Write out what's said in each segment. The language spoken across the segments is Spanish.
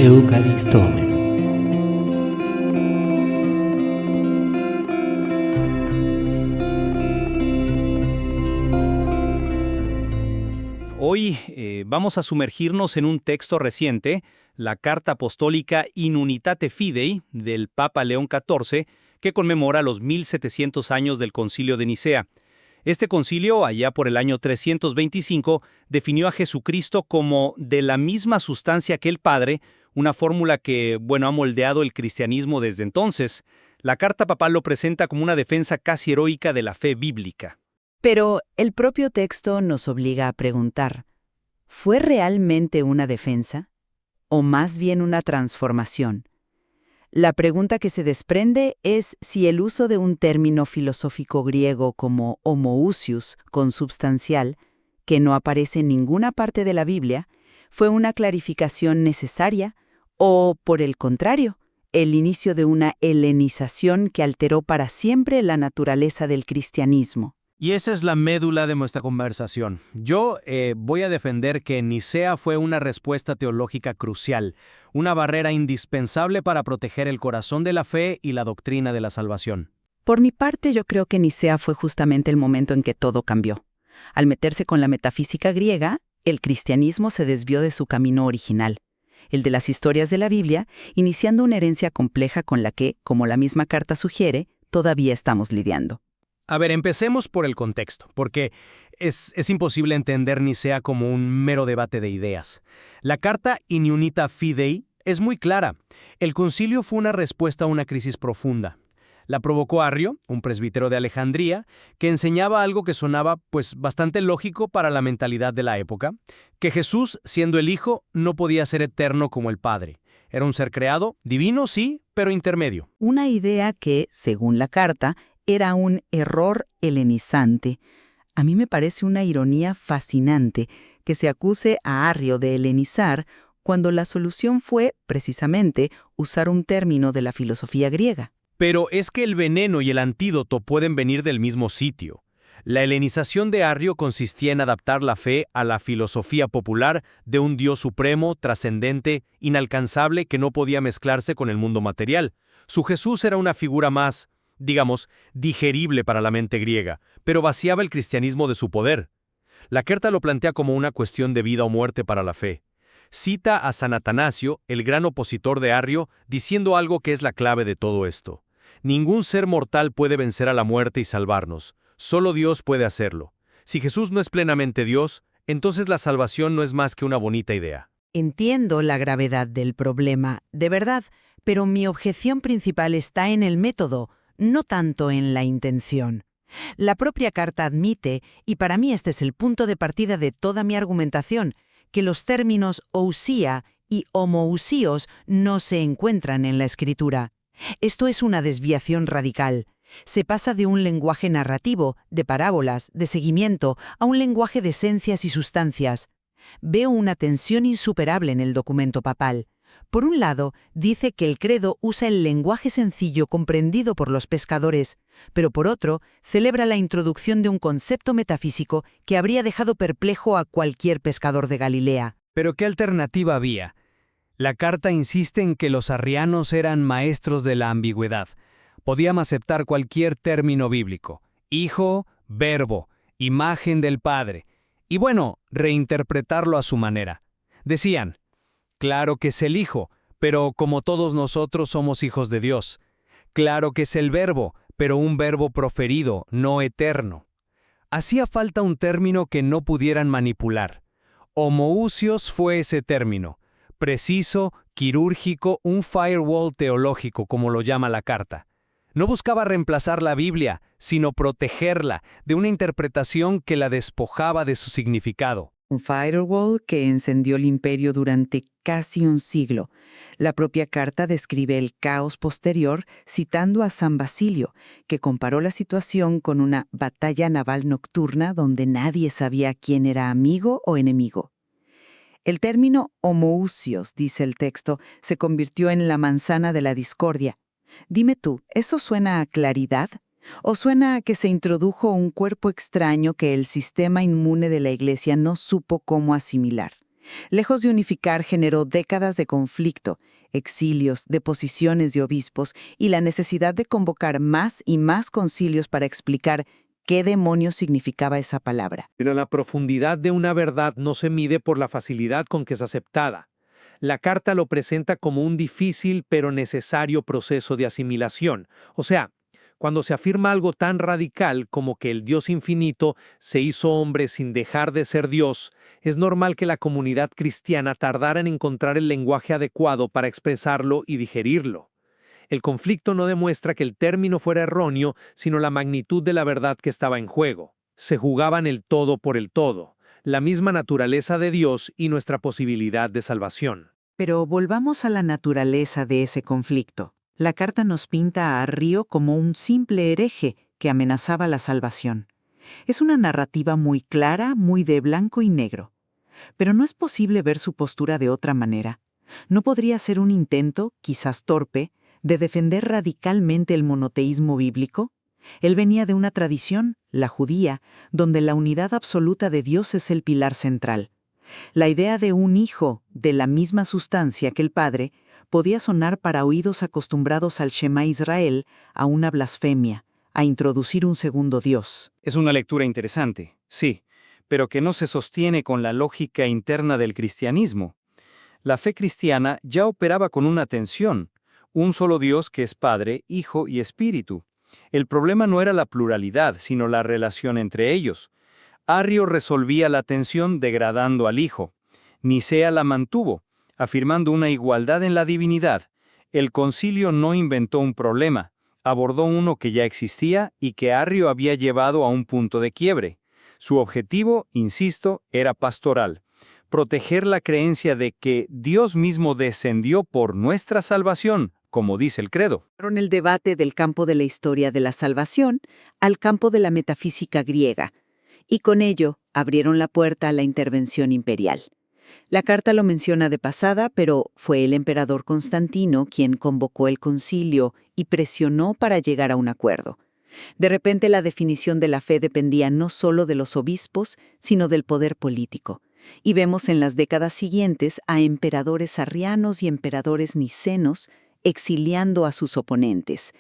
Eucaristomen. Hoy vamos a sumergirnos en un texto reciente, la Carta Apostólica In Unitate Fidei del Papa León XIV, que conmemora los 1700 años del Concilio de Nicea. Este concilio, allá por el año 325, definió a Jesucristo como de la misma sustancia que el Padre, una fórmula que, ha moldeado el cristianismo desde entonces. La carta papal lo presenta como una defensa casi heroica de la fe bíblica. Pero el propio texto nos obliga a preguntar, ¿fue realmente una defensa? ¿O más bien una transformación? La pregunta que se desprende es si el uso de un término filosófico griego como homoousios, consubstancial, que no aparece en ninguna parte de la Biblia, fue una clarificación necesaria o, por el contrario, el inicio de una helenización que alteró para siempre la naturaleza del cristianismo. Y esa es la médula de nuestra conversación. Yo voy a defender que Nicea fue una respuesta teológica crucial, una barrera indispensable para proteger el corazón de la fe y la doctrina de la salvación. Por mi parte, yo creo que Nicea fue justamente el momento en que todo cambió. Al meterse con la metafísica griega, el cristianismo se desvió de su camino original, el de las historias de la Biblia, iniciando una herencia compleja con la que, como la misma carta sugiere, todavía estamos lidiando. A ver, empecemos por el contexto, porque es imposible entender Nicea como un mero debate de ideas. La carta In Unitate Fidei es muy clara. El concilio fue una respuesta a una crisis profunda. La provocó Arrio, un presbítero de Alejandría, que enseñaba algo que sonaba bastante lógico para la mentalidad de la época, que Jesús, siendo el Hijo, no podía ser eterno como el Padre. Era un ser creado, divino sí, pero intermedio. Una idea que, según la carta, era un error helenizante. A mí me parece una ironía fascinante que se acuse a Arrio de helenizar cuando la solución fue, precisamente, usar un término de la filosofía griega. Pero es que el veneno y el antídoto pueden venir del mismo sitio. La helenización de Arrio consistía en adaptar la fe a la filosofía popular de un Dios supremo, trascendente, inalcanzable que no podía mezclarse con el mundo material. Su Jesús era una figura más, digerible para la mente griega, pero vaciaba el cristianismo de su poder. La carta lo plantea como una cuestión de vida o muerte para la fe. Cita a San Atanasio, el gran opositor de Arrio, diciendo algo que es la clave de todo esto. Ningún ser mortal puede vencer a la muerte y salvarnos. Solo Dios puede hacerlo. Si Jesús no es plenamente Dios, entonces la salvación no es más que una bonita idea. Entiendo la gravedad del problema, de verdad, pero mi objeción principal está en el método, no tanto en la intención. La propia carta admite, y para mí este es el punto de partida de toda mi argumentación, que los términos ousia y homoousios no se encuentran en la Escritura. Esto es una desviación radical. Se pasa de un lenguaje narrativo, de parábolas, de seguimiento, a un lenguaje de esencias y sustancias. Veo una tensión insuperable en el documento papal. Por un lado, dice que el credo usa el lenguaje sencillo comprendido por los pescadores, pero por otro, celebra la introducción de un concepto metafísico que habría dejado perplejo a cualquier pescador de Galilea. ¿Pero qué alternativa había? La carta insiste en que los arrianos eran maestros de la ambigüedad. Podían aceptar cualquier término bíblico, hijo, verbo, imagen del Padre, y reinterpretarlo a su manera. Decían, claro que es el Hijo, pero como todos nosotros somos hijos de Dios. Claro que es el Verbo, pero un verbo proferido, no eterno. Hacía falta un término que no pudieran manipular. Homoousios fue ese término. Preciso, quirúrgico, un firewall teológico, como lo llama la carta. No buscaba reemplazar la Biblia, sino protegerla de una interpretación que la despojaba de su significado. Un firewall que encendió el imperio durante casi un siglo. La propia carta describe el caos posterior citando a San Basilio, que comparó la situación con una batalla naval nocturna donde nadie sabía quién era amigo o enemigo. El término homoousios, dice el texto, se convirtió en la manzana de la discordia. Dime tú, ¿eso suena a claridad? ¿O suena a que se introdujo un cuerpo extraño que el sistema inmune de la Iglesia no supo cómo asimilar? Lejos de unificar, generó décadas de conflicto, exilios, deposiciones de obispos y la necesidad de convocar más y más concilios para explicar qué demonios significaba esa palabra. Pero la profundidad de una verdad no se mide por la facilidad con que es aceptada. La carta lo presenta como un difícil pero necesario proceso de asimilación. O sea, cuando se afirma algo tan radical como que el Dios infinito se hizo hombre sin dejar de ser Dios, es normal que la comunidad cristiana tardara en encontrar el lenguaje adecuado para expresarlo y digerirlo. El conflicto no demuestra que el término fuera erróneo, sino la magnitud de la verdad que estaba en juego. Se jugaban el todo por el todo, la misma naturaleza de Dios y nuestra posibilidad de salvación. Pero volvamos a la naturaleza de ese conflicto. La carta nos pinta a Arrio como un simple hereje que amenazaba la salvación. Es una narrativa muy clara, muy de blanco y negro. Pero no es posible ver su postura de otra manera. ¿No podría ser un intento, quizás torpe, de defender radicalmente el monoteísmo bíblico? Él venía de una tradición, la judía, donde la unidad absoluta de Dios es el pilar central. La idea de un hijo de la misma sustancia que el Padre podía sonar para oídos acostumbrados al Shema Israel a una blasfemia, a introducir un segundo Dios. Es una lectura interesante, sí, pero que no se sostiene con la lógica interna del cristianismo. La fe cristiana ya operaba con una tensión, un solo Dios que es Padre, Hijo y Espíritu. El problema no era la pluralidad, sino la relación entre ellos. Arrio resolvía la tensión degradando al Hijo. Nicea la mantuvo, afirmando una igualdad en la divinidad. El concilio no inventó un problema, abordó uno que ya existía y que Arrio había llevado a un punto de quiebre. Su objetivo, insisto, era pastoral: proteger la creencia de que Dios mismo descendió por nuestra salvación, como dice el credo. En el debate del campo de la historia de la salvación al campo de la metafísica griega, y con ello abrieron la puerta a la intervención imperial. La carta lo menciona de pasada, pero fue el emperador Constantino quien convocó el concilio y presionó para llegar a un acuerdo. De repente la definición de la fe dependía no solo de los obispos, sino del poder político. Y vemos en las décadas siguientes a emperadores arrianos y emperadores nicenos exiliando a sus oponentes.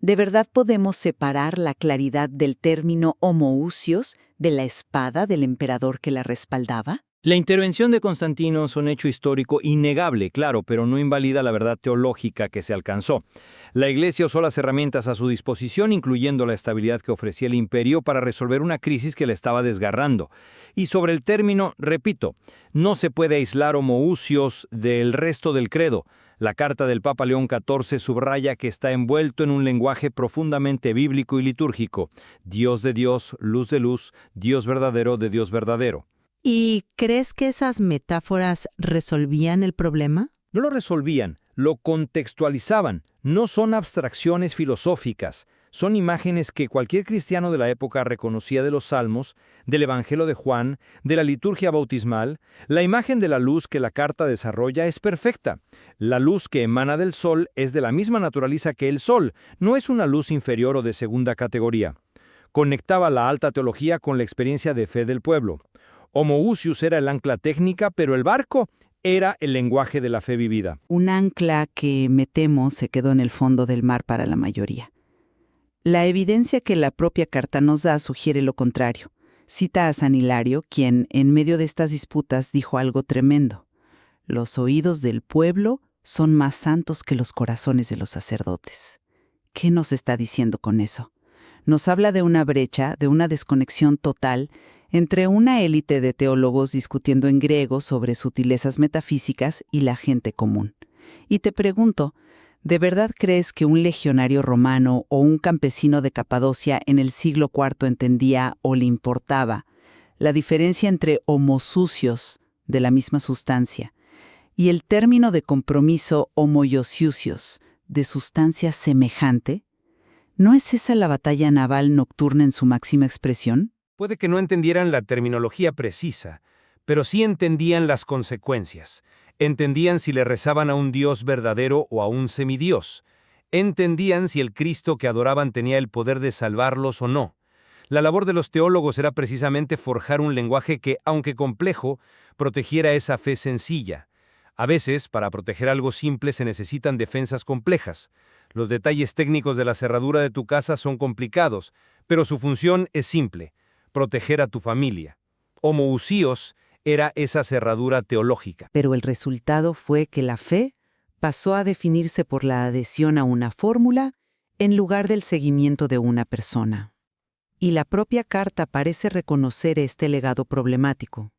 ¿De verdad podemos separar la claridad del término homoousios de la espada del emperador que la respaldaba? La intervención de Constantino es un hecho histórico innegable, claro, pero no invalida la verdad teológica que se alcanzó. La Iglesia usó las herramientas a su disposición, incluyendo la estabilidad que ofrecía el imperio para resolver una crisis que le estaba desgarrando. Y sobre el término, repito, no se puede aislar homoousios del resto del credo. La carta del Papa León XIV subraya que está envuelto en un lenguaje profundamente bíblico y litúrgico: Dios de Dios, luz de luz, Dios verdadero de Dios verdadero. ¿Y crees que esas metáforas resolvían el problema? No lo resolvían, lo contextualizaban. No son abstracciones filosóficas, son imágenes que cualquier cristiano de la época reconocía de los Salmos, del Evangelio de Juan, de la liturgia bautismal. La imagen de la luz que la carta desarrolla es perfecta. La luz que emana del sol es de la misma naturaleza que el sol, no es una luz inferior o de segunda categoría. Conectaba la alta teología con la experiencia de fe del pueblo. Homoousios era el ancla técnica, pero el barco era el lenguaje de la fe vivida. Un ancla que, me temo, se quedó en el fondo del mar para la mayoría. La evidencia que la propia carta nos da sugiere lo contrario. Cita a San Hilario, quien, en medio de estas disputas, dijo algo tremendo: los oídos del pueblo son más santos que los corazones de los sacerdotes. ¿Qué nos está diciendo con eso? Nos habla de una brecha, de una desconexión total entre una élite de teólogos discutiendo en griego sobre sutilezas metafísicas y la gente común. Y te pregunto, ¿de verdad crees que un legionario romano o un campesino de Capadocia en el siglo IV entendía o le importaba la diferencia entre homosucios, de la misma sustancia, y el término de compromiso homoiousios, de sustancia semejante? ¿No es esa la batalla naval nocturna en su máxima expresión? Puede que no entendieran la terminología precisa, pero sí entendían las consecuencias. Entendían si le rezaban a un Dios verdadero o a un semidios. Entendían si el Cristo que adoraban tenía el poder de salvarlos o no. La labor de los teólogos era precisamente forjar un lenguaje que, aunque complejo, protegiera esa fe sencilla. A veces, para proteger algo simple se necesitan defensas complejas. Los detalles técnicos de la cerradura de tu casa son complicados, pero su función es simple: proteger a tu familia. Homoousios era esa cerradura teológica. Pero el resultado fue que la fe pasó a definirse por la adhesión a una fórmula en lugar del seguimiento de una persona. Y la propia carta parece reconocer este legado problemático.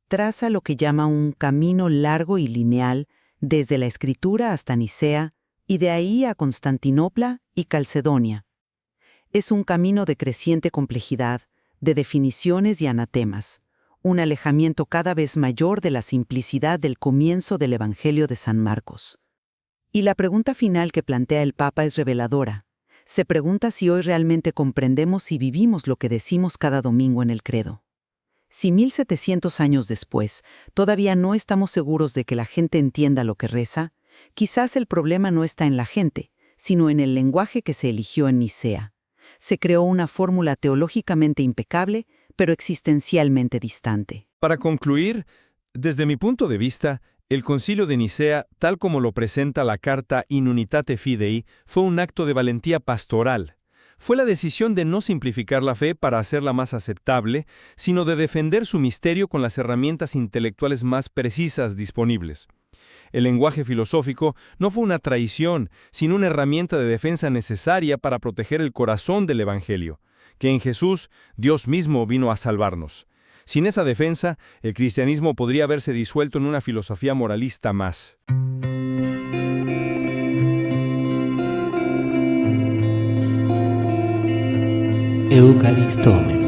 Traza lo que llama un camino largo y lineal desde la Escritura hasta Nicea y de ahí a Constantinopla y Calcedonia. Es un camino de creciente complejidad, de definiciones y anatemas, un alejamiento cada vez mayor de la simplicidad del comienzo del Evangelio de San Marcos. Y la pregunta final que plantea el Papa es reveladora. Se pregunta si hoy realmente comprendemos y vivimos lo que decimos cada domingo en el credo. Si 1700 años después todavía no estamos seguros de que la gente entienda lo que reza, quizás el problema no está en la gente, sino en el lenguaje que se eligió en Nicea. Se creó una fórmula teológicamente impecable, pero existencialmente distante. Para concluir, desde mi punto de vista, el Concilio de Nicea, tal como lo presenta la carta In Unitate Fidei, fue un acto de valentía pastoral. Fue la decisión de no simplificar la fe para hacerla más aceptable, sino de defender su misterio con las herramientas intelectuales más precisas disponibles. El lenguaje filosófico no fue una traición, sino una herramienta de defensa necesaria para proteger el corazón del Evangelio, que en Jesús Dios mismo vino a salvarnos. Sin esa defensa, el cristianismo podría haberse disuelto en una filosofía moralista más. Eucaristome.